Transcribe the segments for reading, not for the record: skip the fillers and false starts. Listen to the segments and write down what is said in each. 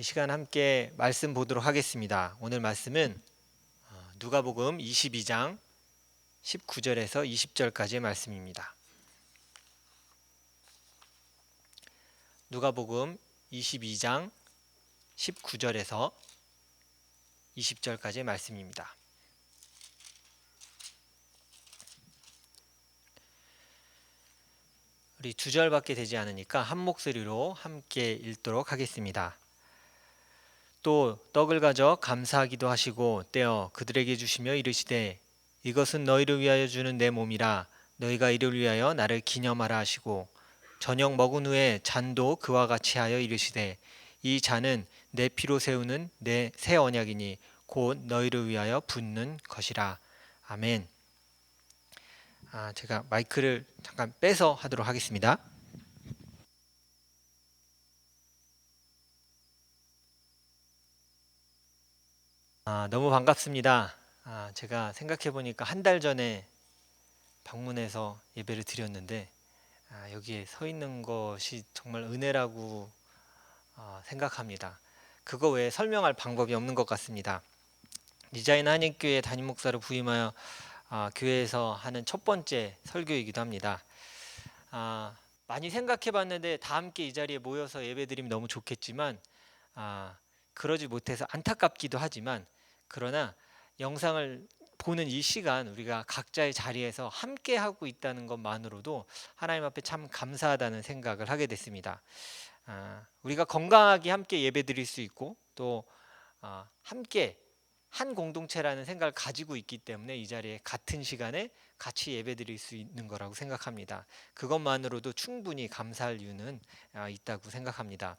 이 시간 함께 말씀 보도록 하겠습니다. 오늘 말씀은 누가복음 22장 19절에서 20절까지의 말씀입니다. 누가복음 22장 19절에서 20절까지의 말씀입니다. 우리 두 절밖에 되지 않으니까 한 목소리로 함께 읽도록 하겠습니다. 또 떡을 가져 감사하기도 하시고 떼어 그들에게 주시며 이르시되 이것은 너희를 위하여 주는 내 몸이라 너희가 이를 위하여 나를 기념하라 하시고 저녁 먹은 후에 잔도 그와 같이 하여 이르시되 이 잔은 내 피로 세우는 내 새 언약이니 곧 너희를 위하여 붓는 것이라. 아멘. 제가 마이크를 잠깐 빼서 하도록 하겠습니다. 너무 반갑습니다. 제가 생각해 보니까 한 달 전에 방문해서 예배를 드렸는데 여기에 서 있는 것이 정말 은혜라고 생각합니다. 그거 외에 설명할 방법이 없는 것 같습니다. 리자인 한인교회 담임 목사로 부임하여 교회에서 하는 첫 번째 설교이기도 합니다. 많이 생각해 봤는데 다 함께 이 자리에 모여서 예배드리면 너무 좋겠지만 그러지 못해서 안타깝기도 하지만, 그러나 영상을 보는 이 시간 우리가 각자의 자리에서 함께 하고 있다는 것만으로도 하나님 앞에 참 감사하다는 생각을 하게 됐습니다. 우리가 건강하게 함께 예배드릴 수 있고 또 함께 한 공동체라는 생각을 가지고 있기 때문에 이 자리에 같은 시간에 같이 예배드릴 수 있는 거라고 생각합니다. 그것만으로도 충분히 감사할 이유는 있다고 생각합니다.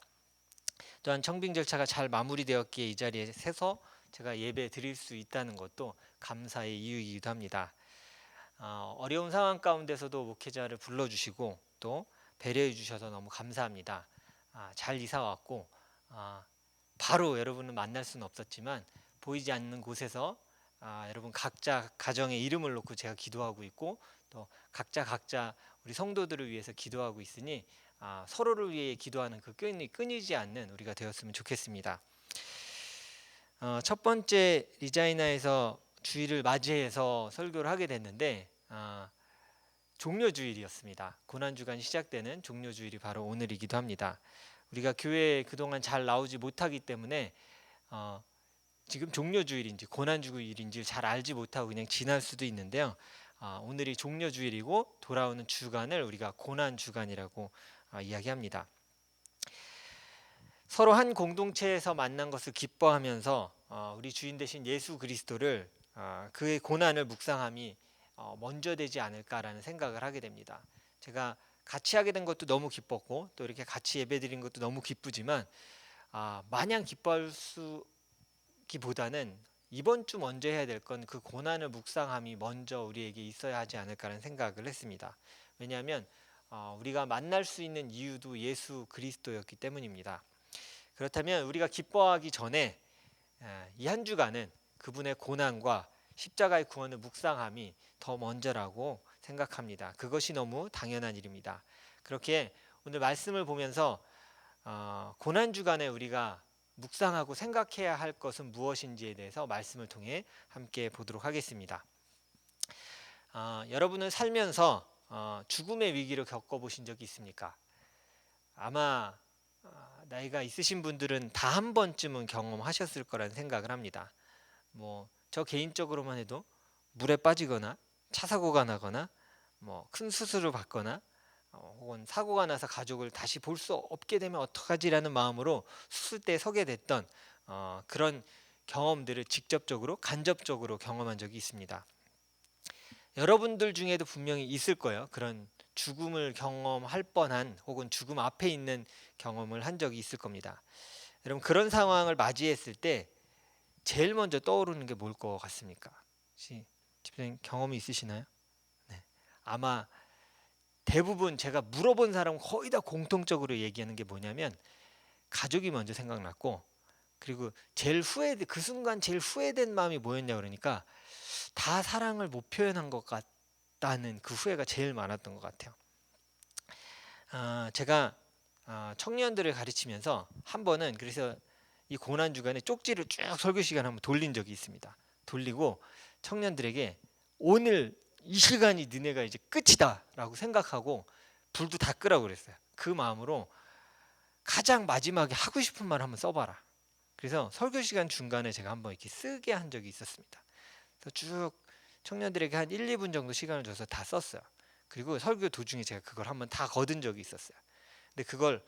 또한 청빙 절차가 잘 마무리되었기에 이 자리에 서서 제가 예배 드릴 수 있다는 것도 감사의 이유이기도 합니다. 어려운 상황 가운데서도 목회자를 불러주시고 또 배려해 주셔서 너무 감사합니다. 잘 이사 왔고 바로 여러분을 만날 수는 없었지만 보이지 않는 곳에서 여러분 각자 가정의 이름을 놓고 제가 기도하고 있고 또 각자 우리 성도들을 위해서 기도하고 있으니 서로를 위해 기도하는 그 끈이 끊이지 않는 우리가 되었으면 좋겠습니다. 첫 번째 리자이나에서 주일을 맞이해서 설교를 하게 됐는데 종료주일이었습니다. 고난주간이 시작되는 종료주일이 바로 오늘이기도 합니다. 우리가 교회에 그동안 잘 나오지 못하기 때문에 지금 종료주일인지 고난주일인지 잘 알지 못하고 그냥 지날 수도 있는데요. 오늘이 종료주일이고 돌아오는 주간을 우리가 고난주간이라고 이야기합니다. 서로 한 공동체에서 만난 것을 기뻐하면서 우리 주인 되신 예수 그리스도를 그의 고난을 묵상함이 먼저 되지 않을까라는 생각을 하게 됩니다. 제가 같이 하게 된 것도 너무 기뻤고 또 이렇게 같이 예배드린 것도 너무 기쁘지만 마냥 기뻐할 수기보다는 이번 주 먼저 해야 될 건 그 고난을 묵상함이 먼저 우리에게 있어야 하지 않을까라는 생각을 했습니다. 왜냐하면 우리가 만날 수 있는 이유도 예수 그리스도였기 때문입니다. 그렇다면 우리가 기뻐하기 전에 이 한 주간은 그분의 고난과 십자가의 구원을 묵상함이 더 먼저라고 생각합니다. 그것이 너무 당연한 일입니다. 그렇게 오늘 말씀을 보면서 고난 주간에 우리가 묵상하고 생각해야 할 것은 무엇인지에 대해서 말씀을 통해 함께 보도록 하겠습니다. 여러분은 살면서 죽음의 위기를 겪어보신 적이 있습니까? 아마 나이가 있으신 분들은 다 한 번쯤은 경험하셨을 거라는 생각을 합니다. 저 개인적으로만 해도 물에 빠지거나 차 사고가 나거나 큰 수술을 받거나 혹은 사고가 나서 가족을 다시 볼 수 없게 되면 어떡하지라는 마음으로 수술대에 서게 됐던 그런 경험들을 직접적으로 간접적으로 경험한 적이 있습니다. 여러분들 중에도 분명히 있을 거예요. 그런 죽음을 경험할 뻔한 혹은 죽음 앞에 있는 경험을 한 적이 있을 겁니다. 여러분, 그런 상황을 맞이했을 때 제일 먼저 떠오르는 게 뭘 것 같습니까? 혹시 집사님 경험이 있으시나요? 네. 아마 대부분 제가 물어본 사람은 거의 다 공통적으로 얘기하는 게 뭐냐면 가족이 먼저 생각났고, 그리고 그 순간 제일 후회된 마음이 뭐였냐 그러니까 다 사랑을 못 표현한 것 같다는 그 후회가 제일 많았던 것 같아요. 제가 청년들을 가르치면서 한 번은 그래서 이 고난 주간에 쪽지를 쭉 설교 시간 한번 돌린 적이 있습니다. 돌리고 청년들에게 오늘 이 시간이 너네가 이제 끝이다라고 생각하고 불도 다 끄라고 그랬어요. 그 마음으로 가장 마지막에 하고 싶은 말 한번 써봐라. 그래서 설교 시간 중간에 제가 한번 이렇게 쓰게 한 적이 있었습니다. 그래서 쭉 청년들에게 한 1, 2분 정도 시간을 줘서 다 썼어요. 그리고 설교 도중에 제가 그걸 한번 다 거둔 적이 있었어요. 근데 그걸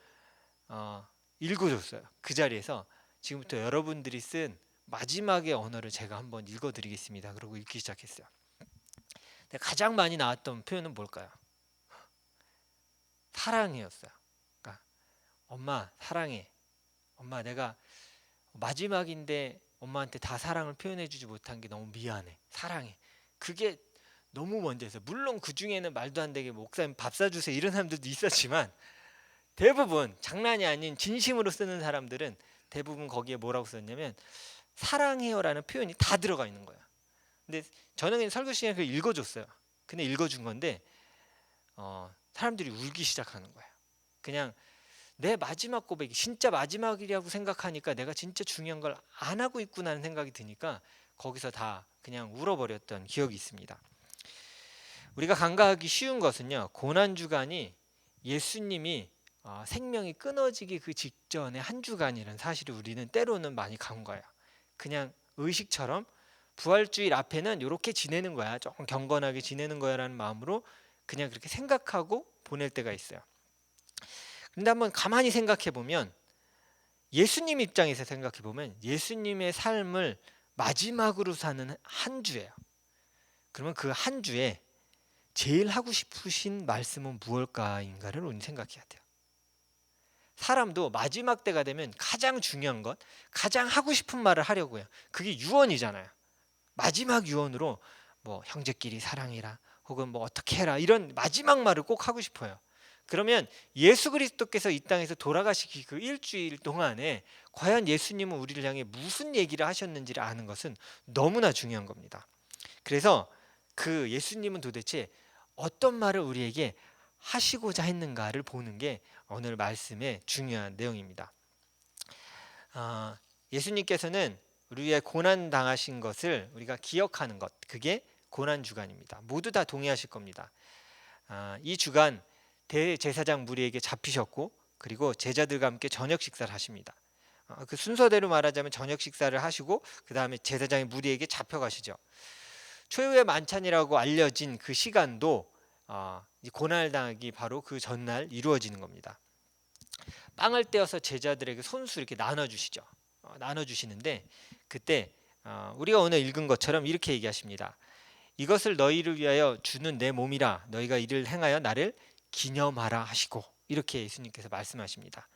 읽어줬어요. 그 자리에서 지금부터 여러분들이 쓴 마지막의 언어를 제가 한번 읽어드리겠습니다. 그러고 읽기 시작했어요. 근데 가장 많이 나왔던 표현은 뭘까요? 사랑이었어요. 그러니까 엄마 사랑해. 엄마 내가 마지막인데 엄마한테 다 사랑을 표현해주지 못한 게 너무 미안해. 사랑해. 그게 너무 먼저였어요. 물론 그 중에는 말도 안 되게 목사님 밥 사주세요 이런 사람들도 있었지만 대부분 장난이 아닌 진심으로 쓰는 사람들은 대부분 거기에 뭐라고 썼냐면 사랑해요라는 표현이 다 들어가 있는 거예요. 근데 저는 그냥 설교 시간에 그걸 읽어줬어요. 근데 읽어준 건데 사람들이 울기 시작하는 거예요. 그냥 내 마지막 고백이 진짜 마지막이라고 생각하니까 내가 진짜 중요한 걸 안 하고 있구나라는 생각이 드니까 거기서 다 그냥 울어버렸던 기억이 있습니다. 우리가 간과하기 쉬운 것은요, 고난주간이 예수님이 생명이 끊어지기 그 직전의 한 주간이라는 사실을 우리는 때로는 많이 간과해요. 그냥 의식처럼 부활주일 앞에는 이렇게 지내는 거야, 조금 경건하게 지내는 거야 라는 마음으로 그냥 그렇게 생각하고 보낼 때가 있어요. 근데 한번 가만히 생각해 보면 예수님 입장에서 생각해 보면 예수님의 삶을 마지막으로 사는 한 주예요. 그러면 그 한 주에 제일 하고 싶으신 말씀은 무엇일까인가를 우리는 생각해야 돼요. 사람도 마지막 때가 되면 가장 중요한 것, 가장 하고 싶은 말을 하려고 해요. 그게 유언이잖아요. 마지막 유언으로 뭐 형제끼리 사랑해라 혹은 뭐 어떻게 해라 이런 마지막 말을 꼭 하고 싶어요. 그러면 예수 그리스도께서 이 땅에서 돌아가시기 그 일주일 동안에 과연 예수님은 우리를 향해 무슨 얘기를 하셨는지를 아는 것은 너무나 중요한 겁니다. 그래서 그 예수님은 도대체 어떤 말을 우리에게 하시고자 했는가를 보는 게 오늘 말씀의 중요한 내용입니다. 예수님께서는 우리 위해 고난 당하신 것을 우리가 기억하는 것, 그게 고난 주간입니다. 모두 다 동의하실 겁니다. 이 주간 대제사장 무리에게 잡히셨고 그리고 제자들과 함께 저녁 식사를 하십니다. 그 순서대로 말하자면 저녁 식사를 하시고 그 다음에 제사장의 무리에게 잡혀가시죠. 최후의 만찬이라고 알려진 그 시간도 고난을 당하기 바로 그 전날 이루어지는 겁니다. 빵을 떼어서 제자들에게 손수 이렇게 나눠주시죠. 나눠주시는데 그때 우리가 오늘 읽은 것처럼 이렇게 얘기하십니다. 이것을 너희를 위하여 주는 내 몸이라 너희가 이를 행하여 나를 기념하라 하시고 이렇게 예수님께서 말씀하십니다.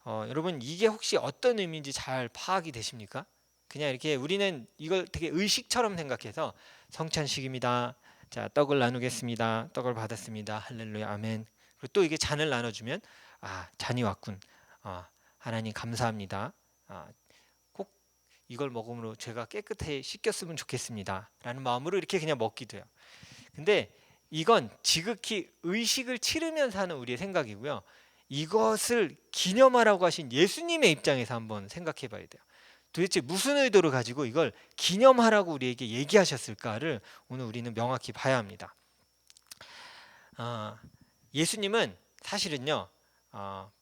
여러분 이게 혹시 어떤 의미인지 잘 파악이 되십니까? 그냥 이렇게 우리는 이걸 되게 의식처럼 생각해서 성찬식입니다. 자 떡을 나누겠습니다. 떡을 받았습니다. 할렐루야 아멘. 그리고 또 이게 잔을 나눠주면 잔이 왔군. 하나님 감사합니다. 꼭 이걸 먹음으로 죄가 깨끗해 씻겼으면 좋겠습니다. 라는 마음으로 이렇게 그냥 먹기도 해요. 근데 이건 지극히 의식을 치르면서 하는 우리의 생각이고요. 이것을 기념하라고 하신 예수님의 입장에서 한번 생각해 봐야 돼요. 도대체 무슨 의도를 가지고 이걸 기념하라고 우리에게 얘기하셨을까를 오늘 우리는 명확히 봐야 합니다. 예수님은 사실은요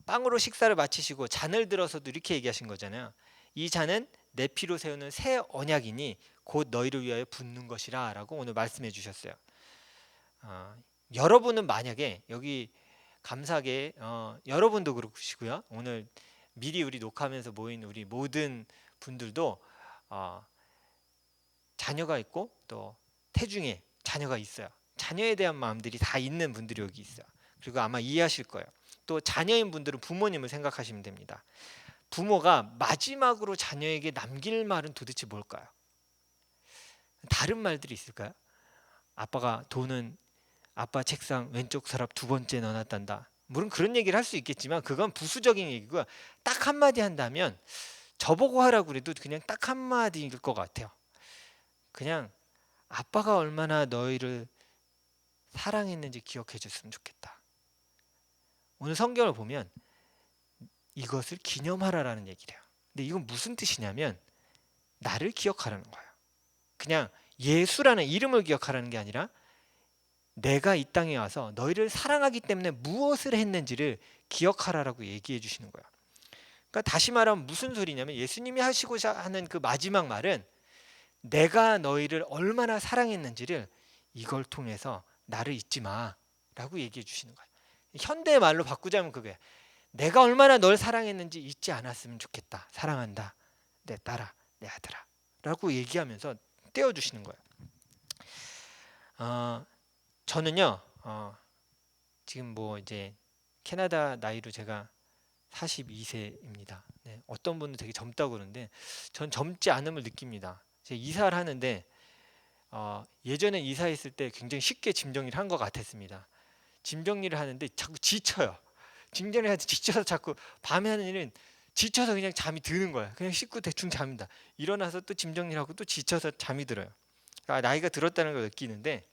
빵으로 식사를 마치시고 잔을 들어서도 이렇게 얘기하신 거잖아요. 이 잔은 내 피로 세우는 새 언약이니 곧 너희를 위하여 붓는 것이라 라고 오늘 말씀해 주셨어요. 여러분은 만약에 여기 감사하게 여러분도 그러시고요. 오늘 미리 우리 녹화하면서 모인 우리 모든 분들도 자녀가 있고 또 태중에 자녀가 있어요. 자녀에 대한 마음들이 다 있는 분들이 여기 있어요. 그리고 아마 이해하실 거예요. 또 자녀인 분들은 부모님을 생각하시면 됩니다. 부모가 마지막으로 자녀에게 남길 말은 도대체 뭘까요? 다른 말들이 있을까요? 아빠가 돈은 아빠 책상 왼쪽 서랍 두 번째 넣어놨단다. 물론 그런 얘기를 할 수 있겠지만 그건 부수적인 얘기고요. 딱 한마디 한다면 저보고 하라고 그래도 그냥 딱 한마디일 것 같아요. 그냥 아빠가 얼마나 너희를 사랑했는지 기억해 줬으면 좋겠다. 오늘 성경을 보면 이것을 기념하라라는 얘기를 해요. 근데 이건 무슨 뜻이냐면 나를 기억하라는 거예요. 그냥 예수라는 이름을 기억하라는 게 아니라 내가 이 땅에 와서 너희를 사랑하기 때문에 무엇을 했는지를 기억하라라고 얘기해 주시는 거예요. 그러니까 다시 말하면 무슨 소리냐면 예수님이 하시고자 하는 그 마지막 말은 내가 너희를 얼마나 사랑했는지를 이걸 통해서 나를 잊지 마라고 얘기해 주시는 거예요. 현대의 말로 바꾸자면 그거예요. 내가 얼마나 널 사랑했는지 잊지 않았으면 좋겠다. 사랑한다. 내 딸아, 내 아들아 라고 얘기하면서 떼어주시는 거예요. 저는요 지금 뭐 이제 캐나다 나이로 제가 42세입니다. 네, 어떤 분은 되게 젊다고 그러는데 전 젊지 않음을 느낍니다. 제가 이사를 하는데 예전에 이사했을 때 굉장히 쉽게 짐 정리를 한 것 같았습니다. 짐 정리를 하는데 자꾸 지쳐요. 짐 정리를 할 때 지쳐서 자꾸 밤에 하는 일은 지쳐서 그냥 잠이 드는 거야. 그냥 씻고 대충 잠이다. 일어나서 또 짐 정리를 하고 또 지쳐서 잠이 들어요. 그러니까 나이가 들었다는 걸 느끼는데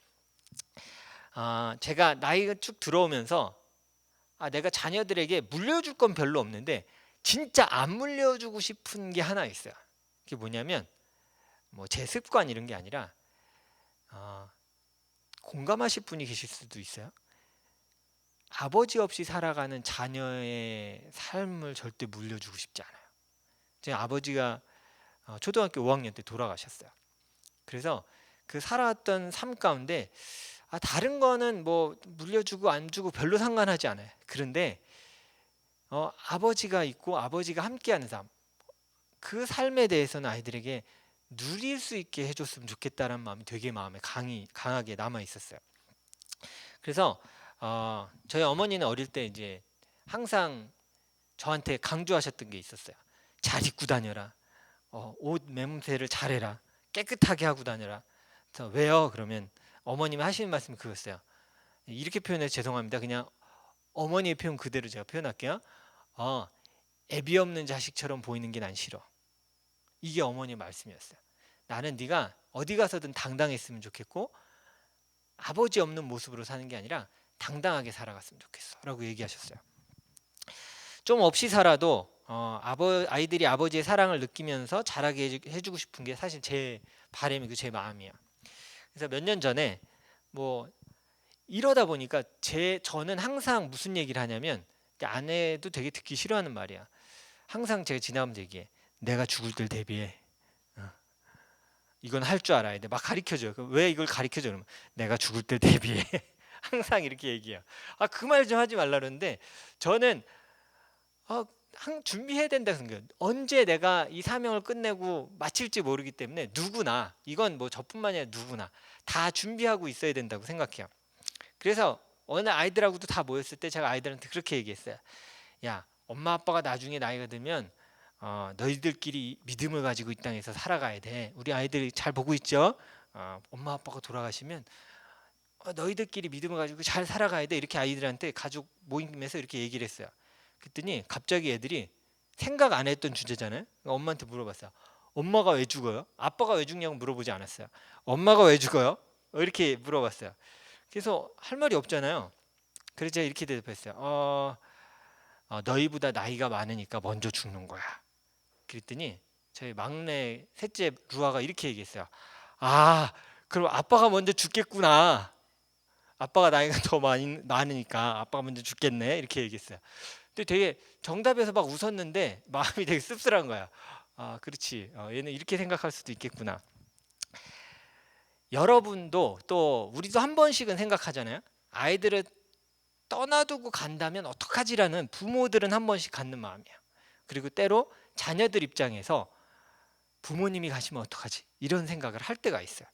제가 나이가 쭉 들어오면서 내가 자녀들에게 물려줄 건 별로 없는데 진짜 안 물려주고 싶은 게 하나 있어요. 그게 뭐냐면 뭐 제 습관 이런 게 아니라 공감하실 분이 계실 수도 있어요. 아버지 없이 살아가는 자녀의 삶을 절대 물려주고 싶지 않아요. 제 아버지가 초등학교 5학년 때 돌아가셨어요. 그래서 그 살아왔던 삶 가운데 다른 거는 뭐 물려주고 안 주고 별로 상관하지 않아요. 그런데 아버지가 있고 아버지가 함께하는 삶, 그 삶에 대해서는 아이들에게 누릴 수 있게 해줬으면 좋겠다는 마음이 되게 마음에 강하게 남아 있었어요. 그래서 저희 어머니는 어릴 때 이제 항상 저한테 강조하셨던 게 있었어요. 잘 입고 다녀라. 옷 매무새를 잘해라. 깨끗하게 하고 다녀라. 그래서 왜요? 그러면 어머님이 하시는 말씀이 그거였어요. 이렇게 표현해서 죄송합니다. 그냥 어머니의 표현 그대로 제가 표현할게요. 애비 없는 자식처럼 보이는 게 난 싫어. 이게 어머니의 말씀이었어요. 나는 네가 어디 가서든 당당했으면 좋겠고 아버지 없는 모습으로 사는 게 아니라 당당하게 살아갔으면 좋겠어 라고 얘기하셨어요. 좀 없이 살아도 아이들이 아버지의 사랑을 느끼면서 자라게 해주고 싶은 게 사실 제 바람이고 제 마음이에요. 그래서 몇 년 전에 뭐 이러다 보니까 저는 항상 무슨 얘기를 하냐면 아내도 되게 듣기 싫어하는 말이야. 항상 제가 지나가면서 얘기해. 내가 죽을 때 대비해. 이건 할 줄 알아야 돼. 막 가르쳐줘요. 왜 이걸 가르쳐줘? 그러면 내가 죽을 때 대비해. 항상 이렇게 얘기해요. 그 말 좀 하지 말라 그러는데 저는 준비해야 된다 생각해요. 언제 내가 이 사명을 끝내고 마칠지 모르기 때문에 누구나, 이건 뭐 저뿐만이 아니라 누구나 다 준비하고 있어야 된다고 생각해요. 그래서 어느 아이들하고도 다 모였을 때 제가 아이들한테 그렇게 얘기했어요. 야, 엄마 아빠가 나중에 나이가 들면 너희들끼리 믿음을 가지고 이 땅에서 살아가야 돼. 우리 아이들이 잘 보고 있죠? 엄마 아빠가 돌아가시면 너희들끼리 믿음을 가지고 잘 살아가야 돼. 이렇게 아이들한테 가족 모임에서 이렇게 얘기를 했어요. 그랬더니 갑자기 애들이 생각 안 했던 주제잖아요. 엄마한테 물어봤어요. 엄마가 왜 죽어요? 아빠가 왜 죽냐고 물어보지 않았어요. 엄마가 왜 죽어요? 이렇게 물어봤어요. 그래서 할 말이 없잖아요. 그래서 제가 이렇게 대답했어요. 너희보다 나이가 많으니까 먼저 죽는 거야. 그랬더니 저희 막내 셋째 루아가 이렇게 얘기했어요. 그럼 아빠가 먼저 죽겠구나. 아빠가 나이가 더 많으니까 아빠가 먼저 죽겠네. 이렇게 얘기했어요. 근데 되게 정답에서 막 웃었는데 마음이 되게 씁쓸한 거야. 그렇지. 얘는 이렇게 생각할 수도 있겠구나. 여러분도 또 우리도 한 번씩은 생각하잖아요. 아이들을 떠나두고 간다면 어떡하지라는 부모들은 한 번씩 갖는 마음이에요. 그리고 때로 자녀들 입장에서 부모님이 가시면 어떡하지? 이런 생각을 할 때가 있어요.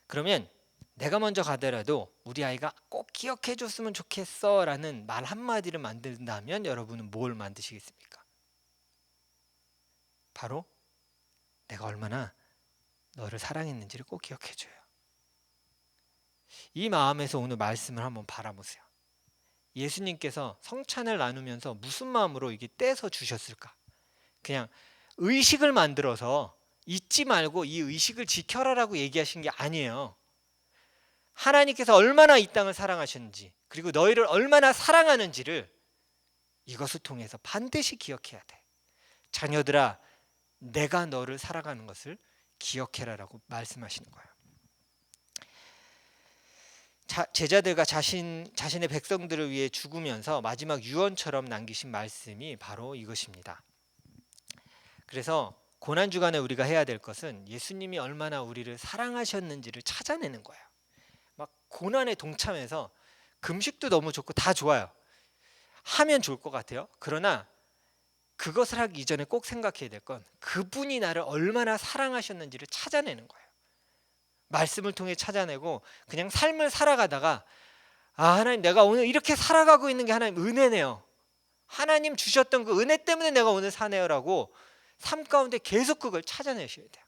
그러면 내가 먼저 가더라도 우리 아이가 꼭 기억해 줬으면 좋겠어 라는 말 한마디를 만든다면 여러분은 뭘 만드시겠습니까? 바로 내가 얼마나 너를 사랑했는지를 꼭 기억해 줘요. 이 마음에서 오늘 말씀을 한번 바라보세요. 예수님께서 성찬을 나누면서 무슨 마음으로 이게 떼서 주셨을까? 그냥 의식을 만들어서 잊지 말고 이 의식을 지켜라라고 얘기하신 게 아니에요. 하나님께서 얼마나 이 땅을 사랑하셨는지, 그리고 너희를 얼마나 사랑하는지를 이것을 통해서 반드시 기억해야 돼. 자녀들아, 내가 너를 사랑하는 것을 기억해라라고 말씀하시는 거예요. 제자들과 자신의 백성들을 위해 죽으면서 마지막 유언처럼 남기신 말씀이 바로 이것입니다. 그래서 고난주간에 우리가 해야 될 것은 예수님이 얼마나 우리를 사랑하셨는지를 찾아내는 거예요. 막 고난에 동참해서 금식도 너무 좋고 다 좋아요. 하면 좋을 것 같아요. 그러나 그것을 하기 이전에 꼭 생각해야 될 건 그분이 나를 얼마나 사랑하셨는지를 찾아내는 거예요. 말씀을 통해 찾아내고 그냥 삶을 살아가다가 하나님, 내가 오늘 이렇게 살아가고 있는 게 하나님 은혜네요. 하나님 주셨던 그 은혜 때문에 내가 오늘 사네요라고 삶 가운데 계속 그걸 찾아내셔야 돼요.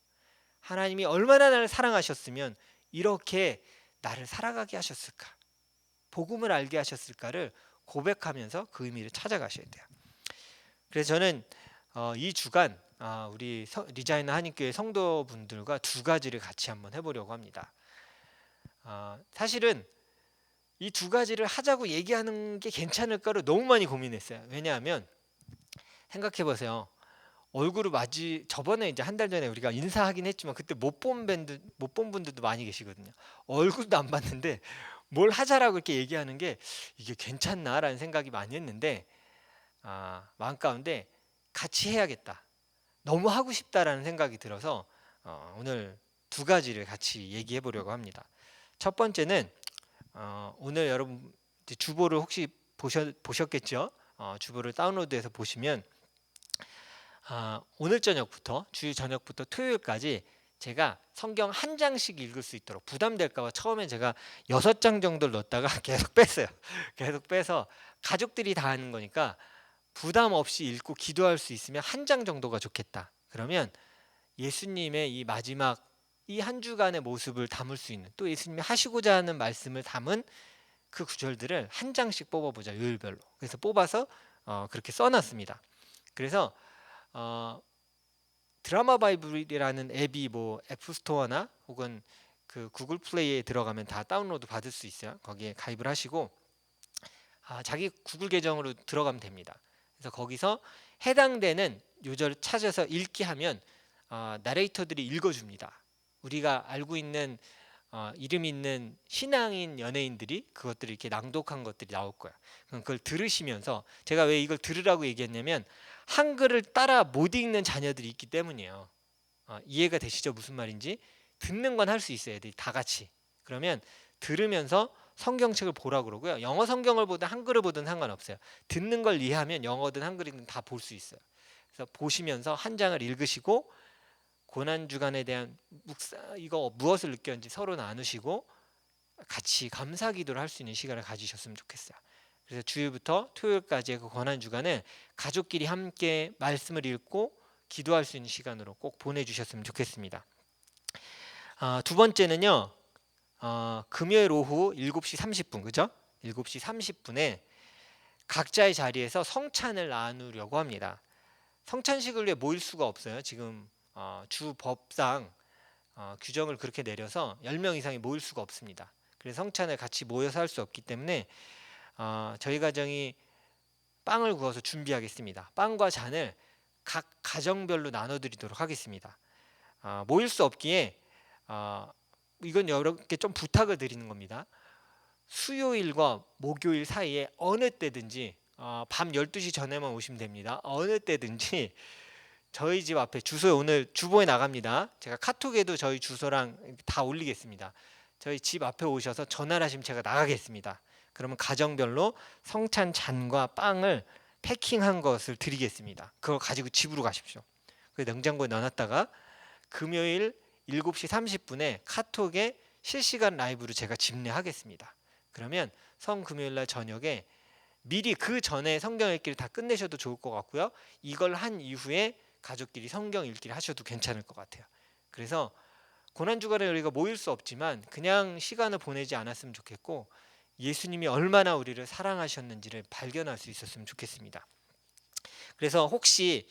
하나님이 얼마나 나를 사랑하셨으면 이렇게 나를 살아가게 하셨을까, 복음을 알게 하셨을까를 고백하면서 그 의미를 찾아가셔야 돼요. 그래서 저는 이 주간 우리 리자이너 한인교회 성도분들과 두 가지를 같이 한번 해보려고 합니다. 사실은 이 두 가지를 하자고 얘기하는 게 괜찮을까를 너무 많이 고민했어요. 왜냐하면 생각해 보세요. 얼굴을 저번에 이제 한 달 전에 우리가 인사하긴 했지만 그때 못 본 분들도 많이 계시거든요. 얼굴도 안 봤는데 뭘 하자라고 이렇게 얘기하는 게 이게 괜찮나라는 생각이 많이 했는데 마음 가운데 같이 해야겠다, 너무 하고 싶다라는 생각이 들어서 오늘 두 가지를 같이 얘기해 보려고 합니다. 첫 번째는 오늘 여러분 주보를 혹시 보셨겠죠? 주보를 다운로드해서 보시면 오늘 저녁부터, 주일 저녁부터 토요일까지 제가 성경 한 장씩 읽을 수 있도록, 부담될까 봐 처음에 제가 6장 정도를 넣었다가 계속 뺐어요. 계속 빼서 가족들이 다 하는 거니까 부담 없이 읽고 기도할 수 있으면 한 장 정도가 좋겠다. 그러면 예수님의 이 마지막 이 한 주간의 모습을 담을 수 있는, 또 예수님이 하시고자 하는 말씀을 담은 그 구절들을 한 장씩 뽑아보자, 요일별로. 그래서 뽑아서 그렇게 써놨습니다. 그래서 드라마 바이블이라는 앱이 뭐 앱스토어나 혹은 그 구글 플레이에 들어가면 다 다운로드 받을 수 있어요. 거기에 가입을 하시고 자기 구글 계정으로 들어가면 됩니다. 그래서 거기서 해당되는 요절을 찾아서 읽기 하면 나레이터들이 읽어줍니다. 우리가 알고 있는 이름 있는 신앙인 연예인들이 그것들을 이렇게 낭독한 것들이 나올 거야. 그럼 그걸 들으시면서, 제가 왜 이걸 들으라고 얘기했냐면 한글을 따라 못 읽는 자녀들이 있기 때문이에요. 이해가 되시죠? 무슨 말인지? 듣는 건 할 수 있어요, 애들이 다 같이. 그러면 들으면서 성경책을 보라 그러고요. 영어 성경을 보든 한글을 보든 상관없어요. 듣는 걸 이해하면 영어든 한글이든 다 볼 수 있어요. 그래서 보시면서 한 장을 읽으시고 고난 주간에 대한 이거 무엇을 느꼈는지 서로 나누시고 같이 감사 기도를 할 수 있는 시간을 가지셨으면 좋겠어요. 그래서 주일부터 토요일까지의 그 고난 주간을 가족끼리 함께 말씀을 읽고 기도할 수 있는 시간으로 꼭 보내주셨으면 좋겠습니다. 두 번째는요, 금요일 오후 7시 30분, 그죠? 7시 30분에 각자의 자리에서 성찬을 나누려고 합니다. 성찬식을 위해 모일 수가 없어요. 지금 주 법상 규정을 그렇게 내려서 10명 이상이 모일 수가 없습니다. 그래서 성찬을 같이 모여서 할 수 없기 때문에 저희 가정이 빵을 구워서 준비하겠습니다. 빵과 잔을 각 가정별로 나눠드리도록 하겠습니다. 모일 수 없기에 이건 여러분께 좀 부탁을 드리는 겁니다. 수요일과 목요일 사이에 어느 때든지 밤 12시 전에만 오시면 됩니다. 어느 때든지 저희 집 앞에 주소에 오늘 주보에 나갑니다. 제가 카톡에도 저희 주소랑 다 올리겠습니다. 저희 집 앞에 오셔서 전화를 하시면 제가 나가겠습니다. 그러면 가정별로 성찬 잔과 빵을 패킹한 것을 드리겠습니다. 그걸 가지고 집으로 가십시오. 그 냉장고에 넣어놨다가 금요일 7시 30분에 카톡에 실시간 라이브로 제가 집례하겠습니다. 그러면 성금요일날 저녁에 미리 그 전에 성경 읽기를 다 끝내셔도 좋을 것 같고요. 이걸 한 이후에 가족끼리 성경 읽기를 하셔도 괜찮을 것 같아요. 그래서 고난주간에 우리가 모일 수 없지만 그냥 시간을 보내지 않았으면 좋겠고 예수님이 얼마나 우리를 사랑하셨는지를 발견할 수 있었으면 좋겠습니다. 그래서 혹시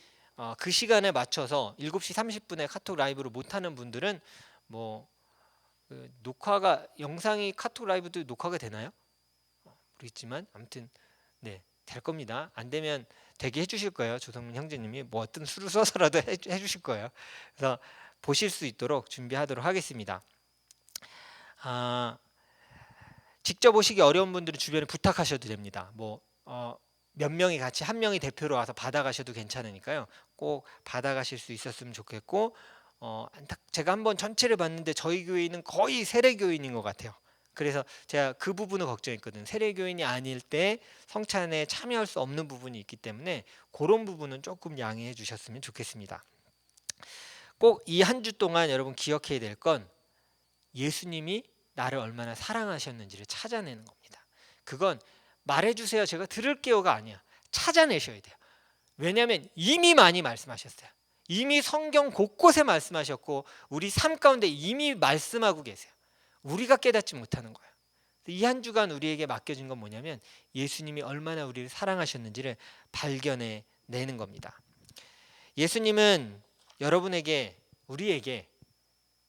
그 시간에 맞춰서 7시 30분에 카톡 라이브를 못하는 분들은 뭐 녹화가 영상이 카톡 라이브도 녹화가 되나요? 모르겠지만 아무튼 네, 될 겁니다. 안 되면 되게 해주실 거예요. 조성문 형제님이 뭐 어떤 수를 써서라도 해주실 거예요. 그래서 보실 수 있도록 준비하도록 하겠습니다. 직접 오시기 어려운 분들은 주변에 부탁하셔도 됩니다. 몇 명이 같이 한 명이 대표로 와서 받아가셔도 괜찮으니까요. 꼭 받아가실 수 있었으면 좋겠고, 제가 한번 전체를 봤는데 저희 교회는 거의 세례교인인 것 같아요. 그래서 제가 그 부분을 걱정했거든요. 세례교인이 아닐 때 성찬에 참여할 수 없는 부분이 있기 때문에 그런 부분은 조금 양해해 주셨으면 좋겠습니다. 꼭 이 한 주 동안 여러분 기억해야 될 건 예수님이 나를 얼마나 사랑하셨는지를 찾아내는 겁니다. 그건 말해주세요, 제가 들을게요가 아니야. 찾아내셔야 돼요. 왜냐하면 이미 많이 말씀하셨어요. 이미 성경 곳곳에 말씀하셨고 우리 삶 가운데 이미 말씀하고 계세요. 우리가 깨닫지 못하는 거예요. 이 한 주간 우리에게 맡겨진 건 뭐냐면 예수님이 얼마나 우리를 사랑하셨는지를 발견해 내는 겁니다. 예수님은 여러분에게, 우리에게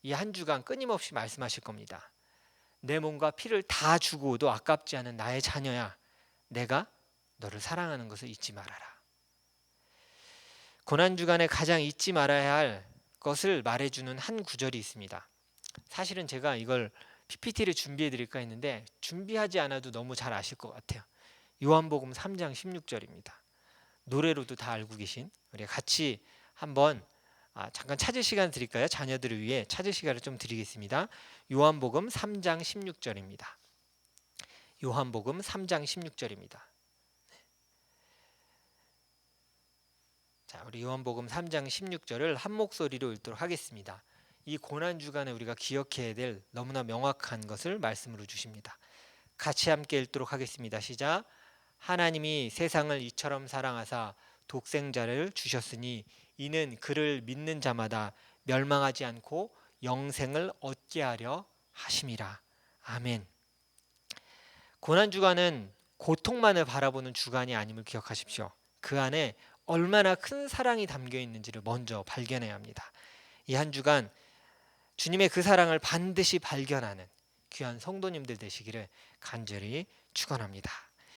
이 한 주간 끊임없이 말씀하실 겁니다. 내 몸과 피를 다 주고도 아깝지 않은 나의 자녀야, 내가 너를 사랑하는 것을 잊지 말아라. 고난주간에 가장 잊지 말아야 할 것을 말해주는 한 구절이 있습니다. 사실은 제가 이걸 PPT를 준비해 드릴까 했는데 준비하지 않아도 너무 잘 아실 것 같아요. 요한복음 3장 16절입니다. 노래로도 다 알고 계신, 우리 같이 한번 잠깐 찾을 시간 드릴까요? 자녀들을 위해 찾을 시간을 좀 드리겠습니다. 요한복음 3장 16절입니다. 요한복음 3장 16절입니다. 자, 우리 요한복음 3장 16절을 한 목소리로 읽도록 하겠습니다. 이 고난 주간에 우리가 기억해야 될 너무나 명확한 것을 말씀으로 주십니다. 같이 함께 읽도록 하겠습니다. 시작. 하나님이 세상을 이처럼 사랑하사 독생자를 주셨으니 이는 그를 믿는 자마다 멸망하지 않고 영생을 얻게 하려 하심이라. 아멘. 고난 주간은 고통만을 바라보는 주간이 아님을 기억하십시오. 그 안에 얼마나 큰 사랑이 담겨 있는지를 먼저 발견해야 합니다. 이 한 주간 주님의 그 사랑을 반드시 발견하는 귀한 성도님들 되시기를 간절히 축원합니다.